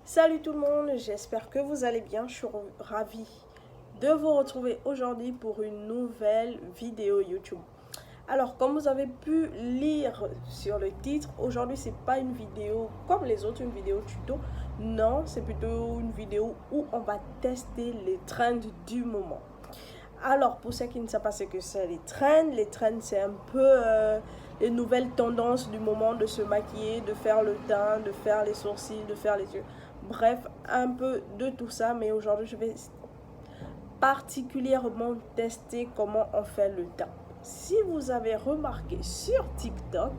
Salut tout le monde, j'espère que vous allez bien. Je suis ravie de vous retrouver aujourd'hui pour une nouvelle vidéo YouTube. Alors, comme vous avez pu lire sur le titre, aujourd'hui c'est pas une vidéo comme les autres, une vidéo tuto. Non, c'est plutôt une vidéo où on va tester les trends du moment. Alors, pour ceux qui ne savent pas ce que c'est les trends c'est un peu les nouvelles tendances du moment de se maquiller, de faire le teint, de faire les sourcils, de faire les yeux. Bref, un peu de tout ça, mais aujourd'hui je vais particulièrement tester comment on fait le teint. Si vous avez remarqué sur TikTok,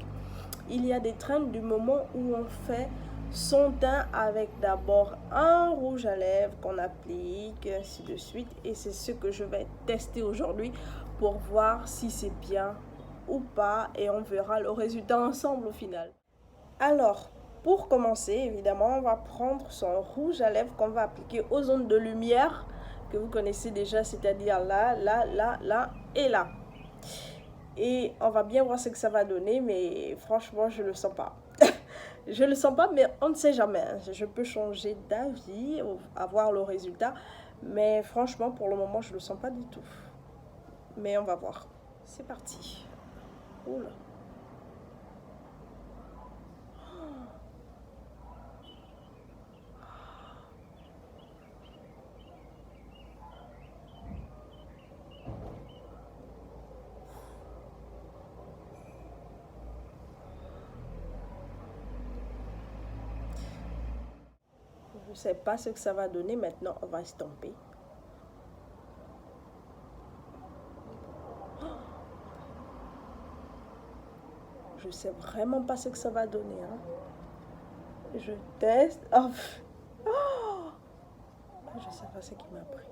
il y a des trends du moment où on fait son teint avec d'abord un rouge à lèvres qu'on applique, ainsi de suite. Et c'est ce que je vais tester aujourd'hui pour voir si c'est bien ou pas. Et on verra le résultat ensemble au final. Alors, pour commencer, évidemment, on va prendre son rouge à lèvres qu'on va appliquer aux zones de lumière que vous connaissez déjà, c'est-à-dire là, là, là, là et là. Et on va bien voir ce que ça va donner, mais franchement, je le sens pas. Je le sens pas, mais on ne sait jamais. Je peux changer d'avis, avoir le résultat, mais franchement, pour le moment, je le sens pas du tout. Mais on va voir. C'est parti. Oula. Je ne sais pas ce que ça va donner. Maintenant, on va estomper. Je sais vraiment pas ce que ça va donner. Hein. Je teste. Oh. Oh. Je sais pas ce qui m'a pris.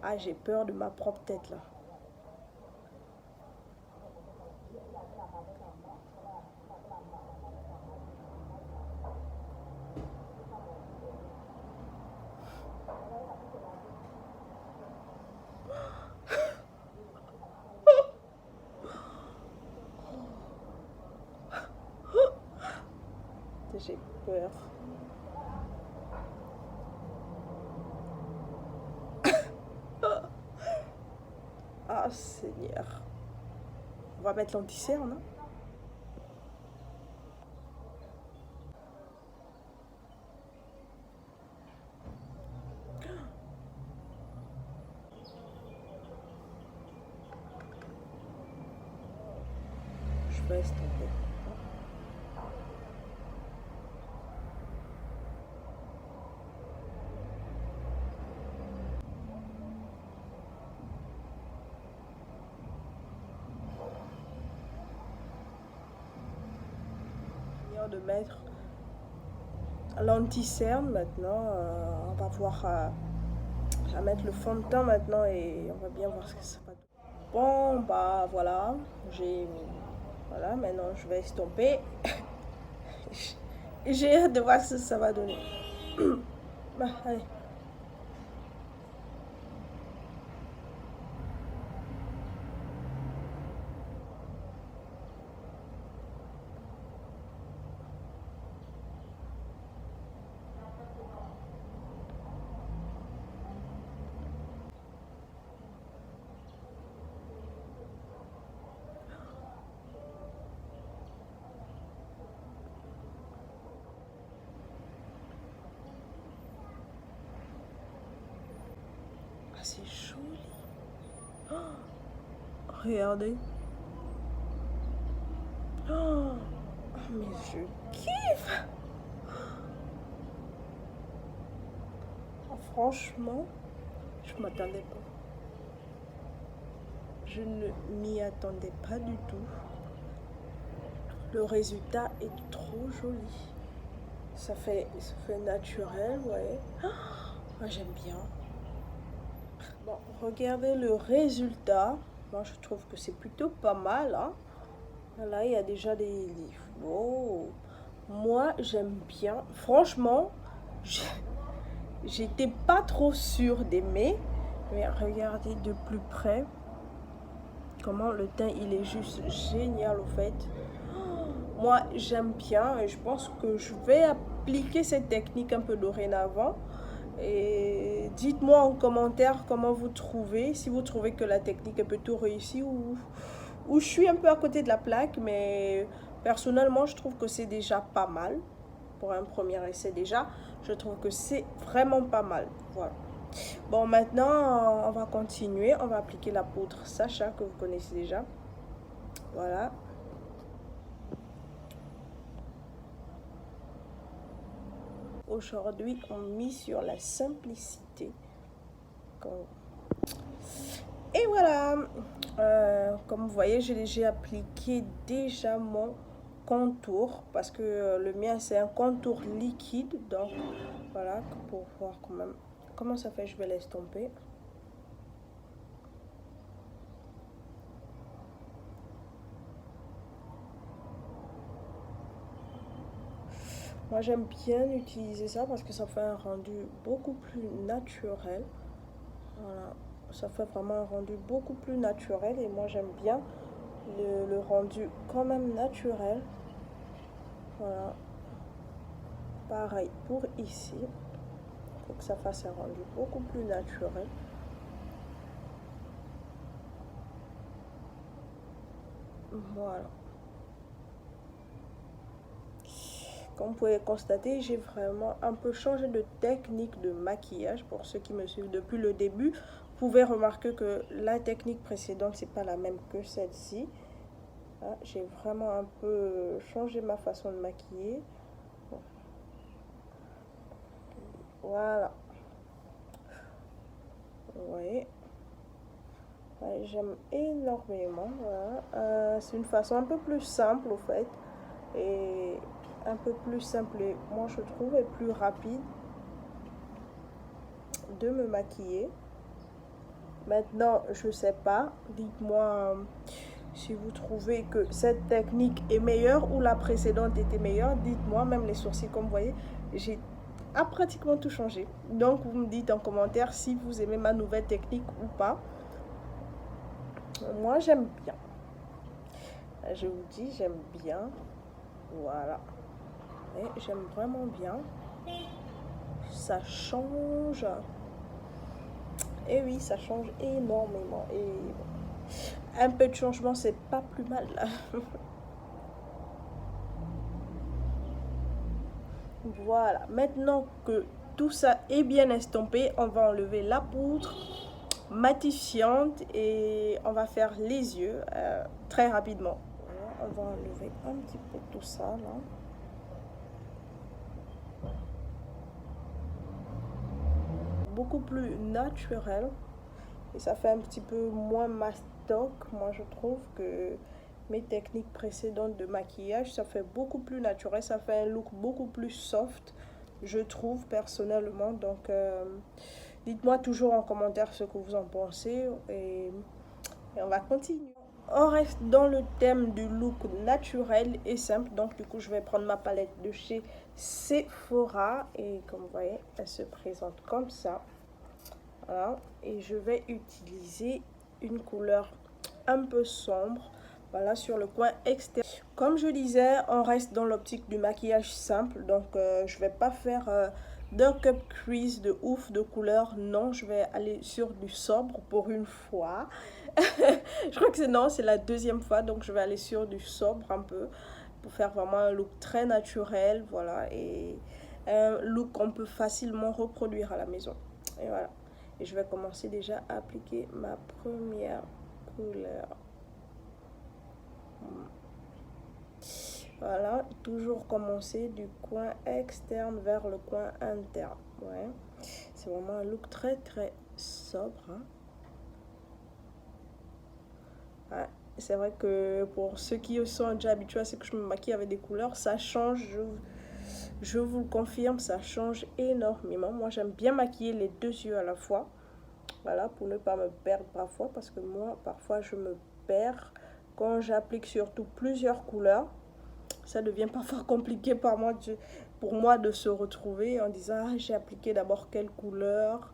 Ah, j'ai peur de ma propre tête là. J'ai peur. Ah, Seigneur. On va mettre l'anti-cerne, hein. Je vais estomper. De mettre l'anti-cerne maintenant. On va voir. Je vais mettre le fond de teint maintenant et on va bien voir ce que ça va donner. Bon, bah voilà. Voilà, maintenant je vais estomper. J'ai hâte de voir ce que ça va donner. Bah, allez. C'est joli. Oh, regardez. Oh, mais je kiffe. Oh, franchement, je m'attendais pas. Je ne m'y attendais pas du tout. Le résultat est trop joli. Ça fait naturel, ouais. Oh, moi j'aime bien. Bon, regardez le résultat. Moi, je trouve que c'est plutôt pas mal, hein. Là, il y a déjà des livres. Oh. Moi, j'aime bien. Franchement, j'étais pas trop sûre d'aimer. Mais regardez de plus près comment le teint, il est juste génial, au fait. Moi, j'aime bien et je pense que je vais appliquer cette technique un peu dorénavant. Et dites-moi en commentaire comment vous trouvez, si vous trouvez que la technique est plutôt réussie ou je suis un peu à côté de la plaque, mais personnellement, je trouve que c'est déjà pas mal. Pour un premier essai déjà, je trouve que c'est vraiment pas mal. Voilà. Bon, maintenant, on va continuer. On va appliquer la poudre Sacha que vous connaissez déjà. Voilà. Aujourd'hui, on mise sur la simplicité. Et voilà. Comme vous voyez, j'ai appliqué déjà mon contour parce que le mien c'est un contour liquide. Donc voilà, pour voir quand même comment ça fait, je vais l'estomper. Moi j'aime bien utiliser ça parce que ça fait un rendu beaucoup plus naturel. Voilà, ça fait vraiment un rendu beaucoup plus naturel et moi j'aime bien le rendu quand même naturel. Voilà, pareil pour ici, pour que ça fasse un rendu beaucoup plus naturel. Voilà. Comme vous pouvez constater, j'ai vraiment un peu changé de technique de maquillage. Pour ceux qui me suivent depuis le début, vous pouvez remarquer que la technique précédente, c'est pas la même que celle-ci. J'ai vraiment un peu changé ma façon de maquiller. Voilà. Vous voyez, j'aime énormément. Voilà. C'est une façon un peu plus simple, au fait. Et un peu plus simple, et moi je trouve, et plus rapide de me maquiller. Maintenant, je sais pas, dites-moi si vous trouvez que cette technique est meilleure ou la précédente était meilleure. Dites-moi, même les sourcils, comme vous voyez, j'ai pratiquement tout changé. Donc vous me dites en commentaire si vous aimez ma nouvelle technique ou pas. Moi j'aime bien, je vous dis, j'aime bien. Voilà, et j'aime vraiment bien, ça change. Et oui, ça change énormément. Et un peu de changement, c'est pas plus mal. Voilà, maintenant que tout ça est bien estompé, on va enlever la poudre matifiante et on va faire les yeux très rapidement. Voilà, on va enlever un petit peu tout ça là. Beaucoup plus naturel et ça fait un petit peu moins mastoc. Moi je trouve que mes techniques précédentes de maquillage, ça fait beaucoup plus naturel, ça fait un look beaucoup plus soft, je trouve personnellement. Donc dites-moi toujours en commentaire ce que vous en pensez et on va continuer. On reste dans le thème du look naturel et simple. Donc du coup je vais prendre ma palette de chez Sephora et comme vous voyez elle se présente comme ça. Voilà. Et je vais utiliser une couleur un peu sombre, voilà, sur le coin extérieur. Comme je disais, on reste dans l'optique du maquillage simple, donc je vais pas faire d'un cup crease de ouf de couleur. Non, je vais aller sur du sobre pour une fois. Je crois que c'est la deuxième fois, donc je vais aller sur du sobre un peu pour faire vraiment un look très naturel, voilà, et un look qu'on peut facilement reproduire à la maison. Et voilà. Et je vais commencer déjà à appliquer ma première couleur. Voilà, toujours commencer du coin externe vers le coin interne. Ouais. C'est vraiment un look très très sobre. Hein. Ouais. C'est vrai que pour ceux qui sont déjà habitués à ce que je me maquille avec des couleurs, ça change. Je vous le confirme, ça change énormément. Moi, j'aime bien maquiller les deux yeux à la fois. Voilà, pour ne pas me perdre parfois, parce que moi, parfois, je me perds quand j'applique surtout plusieurs couleurs. Ça devient parfois compliqué pour moi de se retrouver en disant, ah, j'ai appliqué d'abord quelle couleur,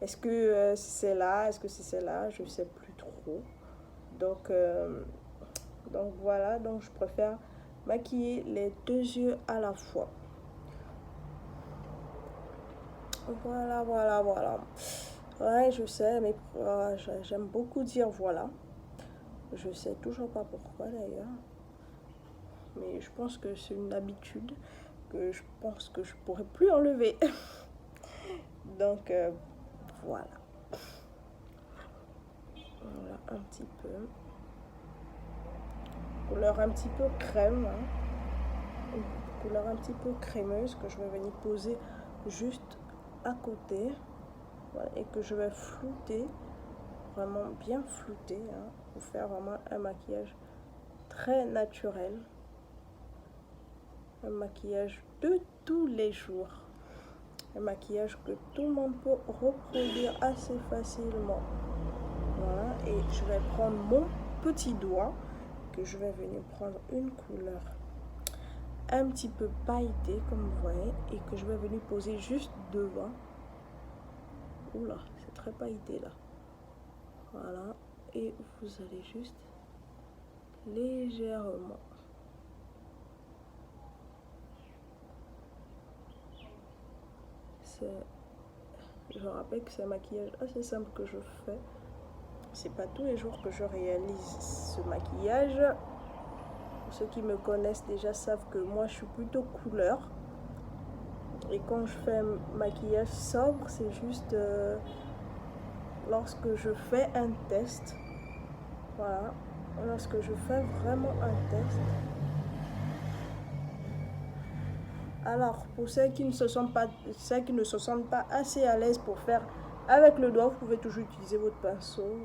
est-ce que c'est là, est-ce que c'est celle-là, je ne sais plus trop. Donc voilà, donc je préfère maquiller les deux yeux à la fois. Voilà, voilà, voilà. Ouais, je sais, mais j'aime beaucoup dire voilà. Je sais toujours pas pourquoi d'ailleurs. Mais je pense que c'est une habitude que je pense que je pourrais plus enlever. Donc voilà. Voilà un petit peu. Couleur un petit peu crème. Hein. Une couleur un petit peu crémeuse que je vais venir poser juste à côté. Voilà, et que je vais flouter. Vraiment bien flouter. Hein, pour faire vraiment un maquillage très naturel. Un maquillage de tous les jours. Un maquillage que tout le monde peut reproduire assez facilement. Voilà, et je vais prendre mon petit doigt, que je vais venir prendre une couleur un petit peu pailletée, comme vous voyez, et que je vais venir poser juste devant. Oula, c'est très pailleté là. Voilà, et vous allez juste légèrement. Je rappelle que c'est un maquillage assez simple que je fais. C'est pas tous les jours que je réalise ce maquillage. Pour ceux qui me connaissent déjà savent que moi je suis plutôt couleur. Et quand je fais un maquillage sobre, c'est juste lorsque je fais un test. Voilà. Lorsque je fais vraiment un test. Alors, pour ceux qui ne se sentent pas assez à l'aise pour faire avec le doigt, vous pouvez toujours utiliser votre pinceau.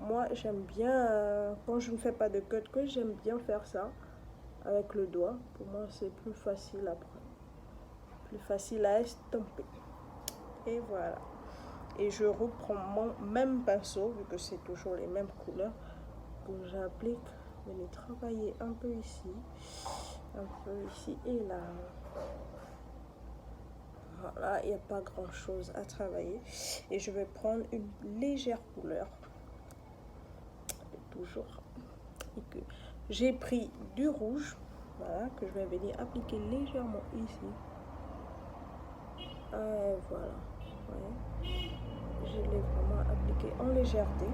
Moi, j'aime bien, quand je ne fais pas de cut, que j'aime bien faire ça avec le doigt. Pour moi, c'est plus facile à prendre, plus facile à estomper. Et voilà. Et je reprends mon même pinceau, vu que c'est toujours les mêmes couleurs, que j'applique. Je vais travailler un peu ici et là. Voilà, il n'y a pas grand chose à travailler. Et je vais prendre une légère couleur. Toujours. Et que j'ai pris du rouge. Voilà, que je vais venir appliquer légèrement ici. Voilà. Ouais. Je l'ai vraiment appliqué en légèreté.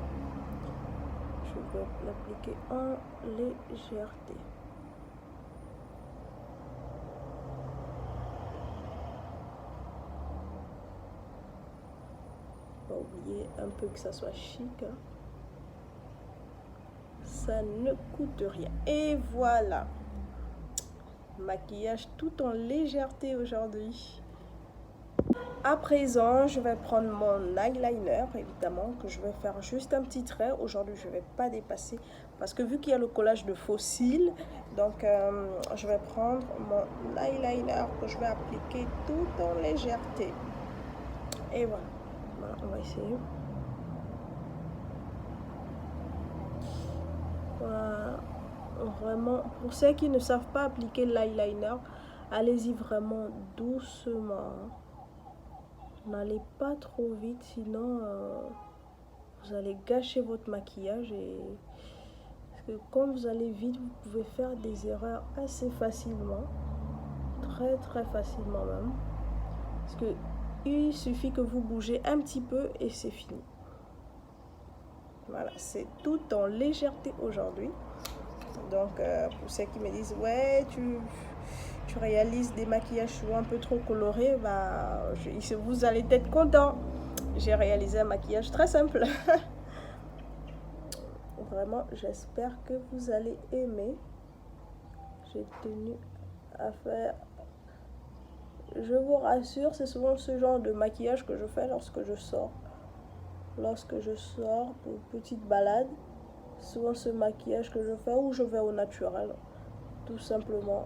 Je vais l'appliquer en légèreté. Pas oublier un peu que ça soit chic. Hein. Ça ne coûte rien. Et voilà. Maquillage tout en légèreté aujourd'hui. À présent, je vais prendre mon eyeliner, évidemment, que je vais faire juste un petit trait. Aujourd'hui, je ne vais pas dépasser, parce que vu qu'il y a le collage de faux cils, donc je vais prendre mon eyeliner que je vais appliquer tout en légèreté. Et voilà. Voilà, on va essayer. Voilà. Vraiment, pour ceux qui ne savent pas appliquer l'eyeliner, allez-y vraiment doucement. N'allez pas trop vite, sinon vous allez gâcher votre maquillage. Parce que quand vous allez vite, vous pouvez faire des erreurs assez facilement. Très très facilement même. Parce que il suffit que vous bougez un petit peu et c'est fini. Voilà, c'est tout en légèreté aujourd'hui. Donc pour ceux qui me disent ouais tu réalises des maquillages souvent un peu trop colorés, bah vous allez être content. J'ai réalisé un maquillage très simple. Vraiment, j'espère que vous allez aimer. J'ai tenu à faire. Je vous rassure, c'est souvent ce genre de maquillage que je fais lorsque je sors. Lorsque je sors pour une petite balade, souvent ce maquillage que je fais, ou je vais au naturel, tout simplement.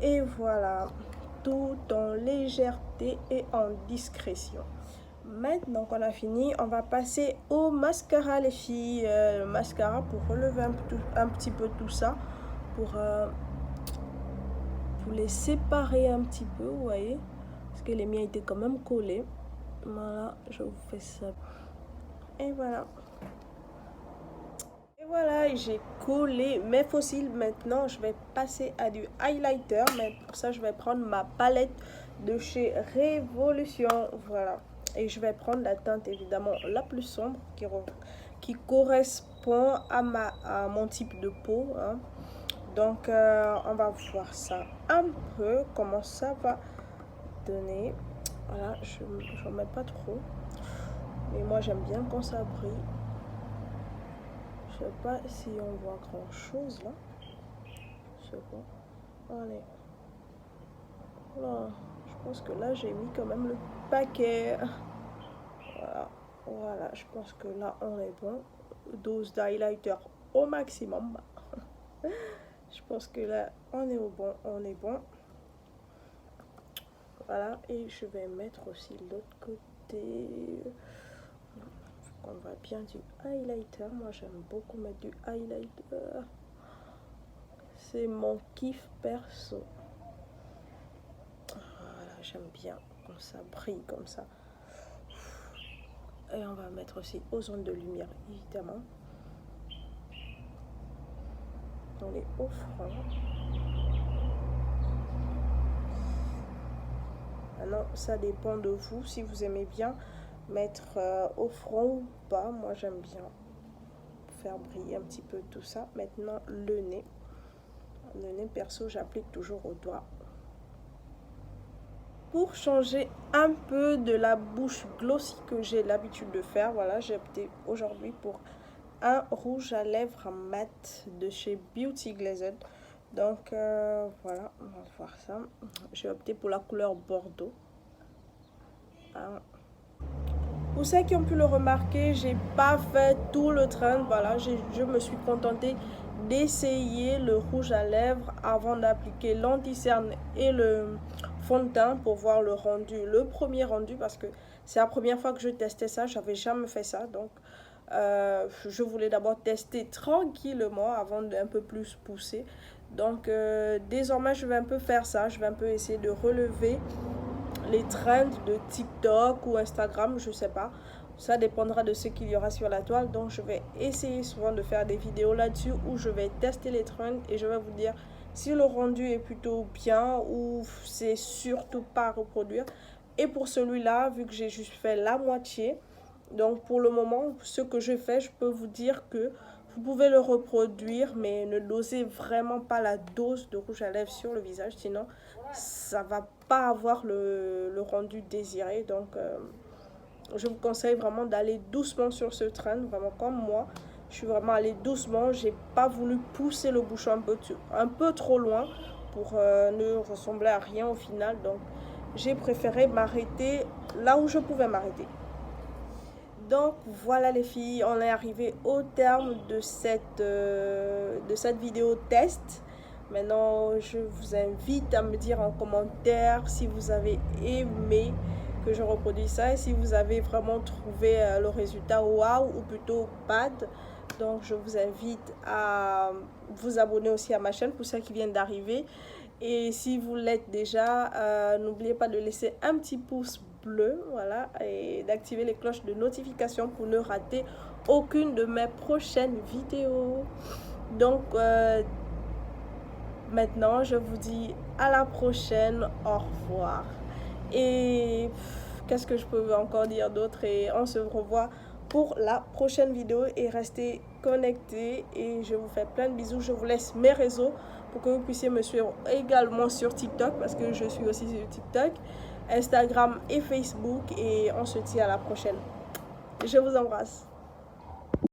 Et voilà, tout en légèreté et en discrétion. Maintenant qu'on a fini, on va passer au mascara les filles. Le mascara pour relever un petit peu tout ça, pour les séparer un petit peu, vous voyez, parce que les miens étaient quand même collés. Voilà, je vous fais ça. Et voilà. Et voilà, j'ai collé mes fossiles. Maintenant, je vais passer à du highlighter. Mais pour ça, je vais prendre ma palette de chez Révolution. Voilà. Et je vais prendre la teinte évidemment la plus sombre qui correspond à mon type de peau. Hein. Donc, on va voir ça un peu, comment ça va donner. Voilà, je n'en mets pas trop. Mais moi, j'aime bien quand ça brille. Je sais pas si on voit grand chose là. Je sais pas. Allez. Voilà. Je pense que là, j'ai mis quand même le paquet. Voilà. Voilà. Je pense que là, on est bon. Dose d'highlighter au maximum. Je pense que là, on est au bon. On est bon. Voilà. Et je vais mettre aussi l'autre côté. On voit bien du highlighter. Moi, j'aime beaucoup mettre du highlighter. C'est mon kiff perso. Voilà, j'aime bien quand ça brille comme ça. Et on va mettre aussi aux zones de lumière, évidemment. Dans les hauts fronts. Maintenant, ça dépend de vous, si vous aimez bien mettre au front ou pas. Moi, j'aime bien faire briller un petit peu tout ça. Maintenant, le nez. Le nez, perso, j'applique toujours au doigt. Pour changer un peu de la bouche glossy que j'ai l'habitude de faire, voilà, j'ai opté aujourd'hui pour un rouge à lèvres mat de chez Beauty Glazed. Donc, voilà, on va voir ça. J'ai opté pour la couleur Bordeaux. Pour ceux qui ont pu le remarquer, j'ai pas fait tout le trend. Voilà, je me suis contentée d'essayer le rouge à lèvres avant d'appliquer l'anti-cerne et le fond de teint pour voir le rendu, le premier rendu, parce que c'est la première fois que je testais ça. J'avais jamais fait ça, donc je voulais d'abord tester tranquillement avant d'un peu plus pousser. Donc désormais, je vais un peu faire ça. Je vais un peu essayer de relever les trends de TikTok ou Instagram, je sais pas. Ça dépendra de ce qu'il y aura sur la toile. Donc, je vais essayer souvent de faire des vidéos là-dessus où je vais tester les trends et je vais vous dire si le rendu est plutôt bien ou c'est surtout pas à reproduire. Et pour celui-là, vu que j'ai juste fait la moitié, donc pour le moment, ce que je fais, je peux vous dire que vous pouvez le reproduire, mais ne dosez vraiment pas la dose de rouge à lèvres sur le visage, sinon ça va pas avoir le rendu désiré. Donc je vous conseille vraiment d'aller doucement sur ce trend, vraiment comme moi. Je suis vraiment allée doucement, j'ai pas voulu pousser le bouchon un peu trop loin pour ne ressembler à rien au final. Donc j'ai préféré m'arrêter là où je pouvais m'arrêter. Donc voilà les filles, on est arrivé au terme de cette vidéo test. Maintenant, je vous invite à me dire en commentaire si vous avez aimé que je reproduise ça et si vous avez vraiment trouvé le résultat waouh ou plutôt bad. Donc, je vous invite à vous abonner aussi à ma chaîne pour ceux qui viennent d'arriver. Et si vous l'êtes déjà, n'oubliez pas de laisser un petit pouce bleu, voilà, et d'activer les cloches de notification pour ne rater aucune de mes prochaines vidéos. Donc, maintenant, je vous dis à la prochaine, au revoir. Et qu'est-ce que je peux encore dire d'autre? Et on se revoit pour la prochaine vidéo et restez connectés. Et je vous fais plein de bisous. Je vous laisse mes réseaux pour que vous puissiez me suivre également sur TikTok parce que je suis aussi sur TikTok, Instagram et Facebook. Et on se dit à la prochaine. Je vous embrasse.